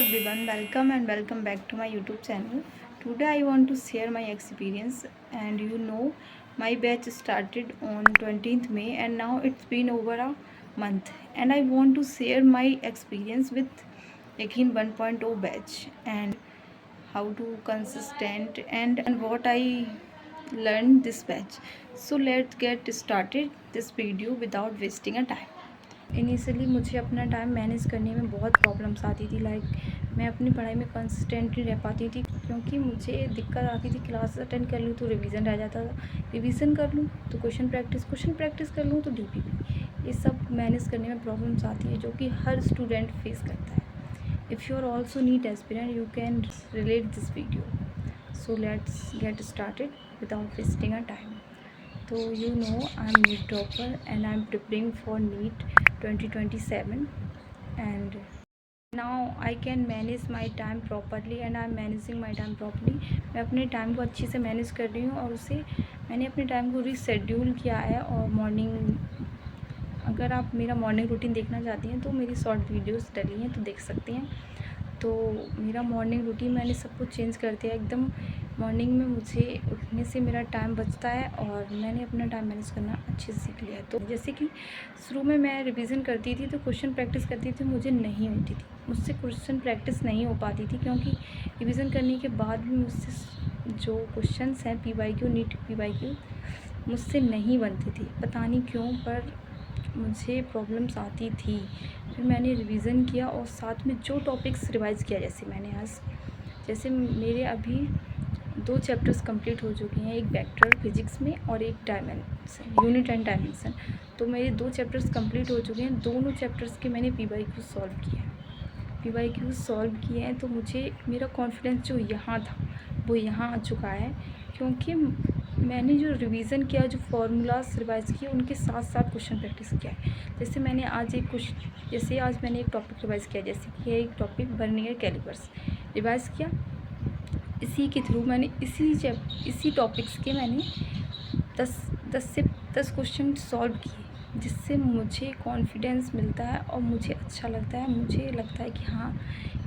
Everyone, welcome and welcome back to my YouTube channel. Today I want to share my experience, and my batch started on 20th May and now it's been over a month, and I want to share my experience with Yakin 1.0 batch and how to consistent and what I learned this batch. So let's get started this video without wasting a time. Initially मुझे अपना time manage करने में बहुत problems आती थी। मैं अपनी पढ़ाई में कंसिस्टेंट नहीं रह पाती थी, क्योंकि मुझे दिक्कत आती थी क्लास अटेंड कर लूँ तो रिवीजन रह जाता था, रिवीजन कर लूँ तो क्वेश्चन प्रैक्टिस कर लूँ तो डीपीपी। ये सब मैनेज करने में प्रॉब्लम्स आती है, जो कि हर स्टूडेंट फेस करता है। If you are also NEET aspirant you can relate this video. So let's get started without wasting a time. So I'm NEET topper and I'm preparing for NEET 2027, and now I can manage my time properly and I'm managing my time properly. मैं अपने time को अच्छे से manage कर रही हूँ और मैंने अपने टाइम को रीशेड्यूल किया है। और अगर आप मेरा मॉर्निंग रूटीन देखना चाहती हैं तो मेरी शॉर्ट वीडियोस डली हैं तो देख सकती हैं। तो मेरा मॉर्निंग रूटीन मैंने सब कुछ चेंज कर दिया एकदम। मॉर्निंग में मुझे उठने से मेरा टाइम बचता है और मैंने अपना टाइम मैनेज करना अच्छे से सीख लिया है। तो जैसे कि शुरू में मैं रिवीजन करती थी तो क्वेश्चन प्रैक्टिस करती थी, मुझसे क्वेश्चन प्रैक्टिस नहीं हो पाती थी, क्योंकि रिवीजन करने के बाद भी मुझसे जो क्वेश्चंस हैं PYQ नीट PYQ मुझसे नहीं बनती थी, पता नहीं क्यों, पर मुझे प्रॉब्लम्स आती थी। फिर मैंने रिवीजन किया और साथ में जो टॉपिक्स रिवाइज़ किया, जैसे मेरे अभी 2 चैप्टर्स कंप्लीट हो चुके हैं, एक वेक्टर फिजिक्स में और एक डायमेंशन, यूनिट एंड डायमेंशन। तो मेरे 2 चैप्टर्स कंप्लीट हो चुके हैं। दोनों चैप्टर्स के मैंने PYQ सॉल्व किए हैं। तो मुझे मेरा कॉन्फिडेंस जो यहाँ था वो यहाँ आ चुका है, क्योंकि मैंने जो रिवीज़न किया, जो फार्मूलाज रिवाइज़ किए, उनके साथ साथ क्वेश्चन प्रैक्टिस किया है। जैसे आज मैंने एक टॉपिक रिवाइज़ किया, जैसे कि एक टॉपिक वर्नियर कैलिपर्स रिवाइज़ किया। इसी के थ्रू मैंने इसी टॉपिक्स के मैंने 10 क्वेश्चन सॉल्व किए, जिससे मुझे कॉन्फिडेंस मिलता है और मुझे अच्छा लगता है। मुझे लगता है कि हाँ,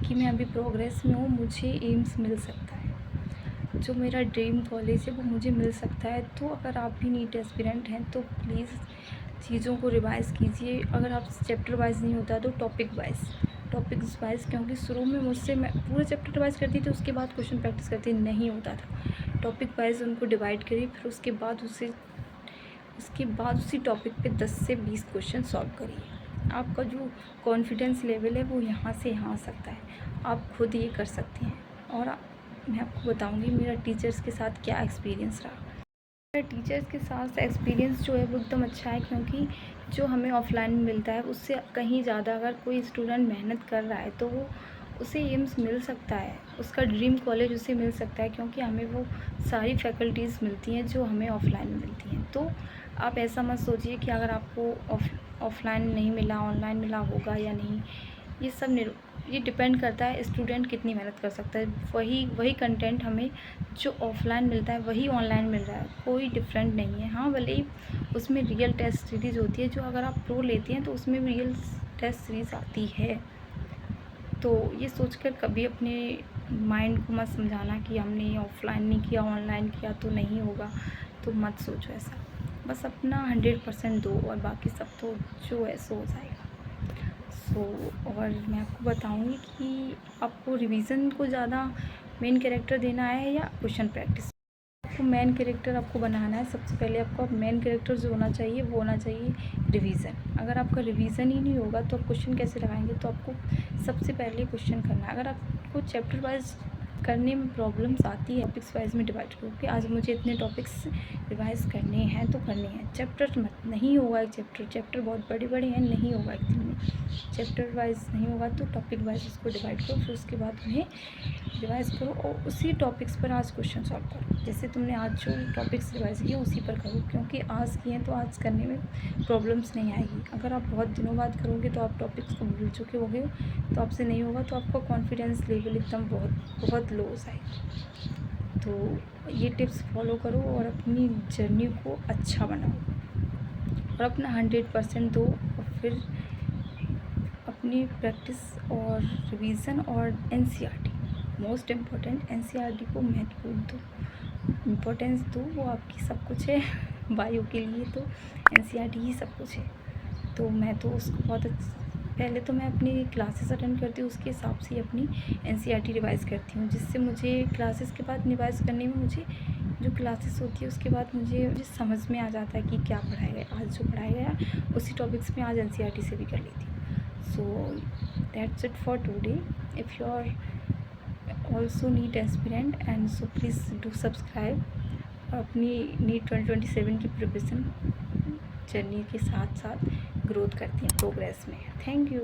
कि मैं अभी प्रोग्रेस में हूँ, मुझे एम्स मिल सकता है, जो मेरा ड्रीम कॉलेज है वो मुझे मिल सकता है। तो अगर आप भी नीट एस्पिरेंट हैं तो प्लीज़ चीज़ों को रिवाइज़ कीजिए। अगर आप चैप्टर वाइज नहीं होता तो टॉपिक्स वाइज, क्योंकि शुरू में मैं पूरा चैप्टर रिवाइज़ करती थी, उसके बाद क्वेश्चन प्रैक्टिस करती नहीं होता था। टॉपिक वाइज उनको डिवाइड करिए, फिर उसके बाद उसी टॉपिक पे 10 से 20 क्वेश्चन सॉल्व करिए। आपका जो कॉन्फिडेंस लेवल है वो यहाँ से यहाँ आ सकता है, आप खुद ये कर सकती हैं। और मैं आपको बताऊंगी मेरा टीचर्स के साथ क्या एक्सपीरियंस रहा। मेरा टीचर्स के साथ एक्सपीरियंस जो है वो एकदम अच्छा है, क्योंकि जो हमें ऑफलाइन में मिलता है उससे कहीं ज़्यादा अगर कोई स्टूडेंट मेहनत कर रहा है तो वो उसे एम्स मिल सकता है, उसका ड्रीम कॉलेज उसे मिल सकता है, क्योंकि हमें वो सारी फैकल्टीज़ मिलती हैं जो हमें ऑफलाइन में मिलती हैं। तो आप ऐसा मत सोचिए कि अगर आपको ऑफलाइन नहीं मिला, ऑनलाइन मिला होगा या नहीं। ये डिपेंड करता है स्टूडेंट कितनी मेहनत कर सकता है। वही कंटेंट हमें जो ऑफलाइन मिलता है वही ऑनलाइन मिल रहा है, कोई डिफरेंट नहीं है। हाँ, भले ही उसमें रियल टेस्ट सीरीज़ होती है, जो अगर आप प्रो लेते हैं तो उसमें भी रियल टेस्ट सीरीज़ आती है। तो ये सोचकर कभी अपने माइंड को मत समझाना कि हमने ऑफलाइन नहीं किया, ऑनलाइन किया तो नहीं होगा, तो मत सोचो ऐसा। बस अपना 100% दो और बाकी सब तो जो है सो हो जाएगा। और मैं आपको बताऊंगी कि आपको रिवीजन को ज़्यादा मेन कैरेक्टर देना है या क्वेश्चन प्रैक्टिस। आपको मेन कैरेक्टर आपको बनाना है। सबसे पहले आपको मेन कैरेक्टर जो होना चाहिए वो होना चाहिए रिवीजन। अगर आपका रिवीजन ही नहीं होगा तो आप क्वेश्चन कैसे लगाएंगे। तो आपको सबसे पहले क्वेश्चन करना है। अगर आपको चैप्टर वाइज करने में प्रॉब्लम्स आती है, टॉपिक्स वाइज में डिवाइड करो कि आज मुझे इतने टॉपिक्स रिवाइज़ करने हैं तो करने हैं। चैप्टर मत नहीं होगा, एक चैप्टर बहुत बड़े हैं, नहीं होगा एक दिन में। चैप्टर वाइज नहीं होगा तो टॉपिक वाइज उसको डिवाइड करो, फिर उसके बाद उन्हें रिवाइज़ करो और उसी टॉपिक्स पर आज क्वेश्चन सॉल्व करो। जैसे तुमने आज जो टॉपिक्स रिवाइज़ किए उसी पर करो, क्योंकि आज किए तो आज करने में प्रॉब्लम्स नहीं आएगी। अगर आप बहुत दिनों बाद करोगे तो आप टॉपिक्स को भूल चुके होगे, तो आपसे नहीं होगा, तो आपका कॉन्फिडेंस लेवल एकदम बहुत लो हो जाएगा। तो ये टिप्स फॉलो करो और अपनी जर्नी को अच्छा बनाओ और अपना 100% दो, और फिर अपनी प्रैक्टिस और रिवीजन और एनसीईआरटी, मोस्ट इम्पोर्टेंट एनसीईआरटी को महत्वपूर्ण दो, इम्पोर्टेंस दो, वो आपकी सब कुछ है। बायो के लिए तो एनसीईआरटी ही सब कुछ है। तो मैं तो उसको बहुत पहले तो मैं अपनी क्लासेस अटेंड करती हूँ, उसके हिसाब से अपनी एनसीईआरटी रिवाइज़ करती हूँ, जिससे मुझे क्लासेस के बाद रिवाइज़ करने में मुझे जो क्लासेस होती है उसके बाद मुझे समझ में आ जाता है कि क्या पढ़ाया गया, आज जो पढ़ाया गया उसी टॉपिक्स में आज एनसीईआरटी से भी कर लेती हूँ। So that's it for today. If you are also NEET aspirant and so please do subscribe. अपनी नीट 2027 की प्रिपरेशन जर्नी के साथ साथ ग्रोथ करती हैं, प्रोग्रेस में। Thank you.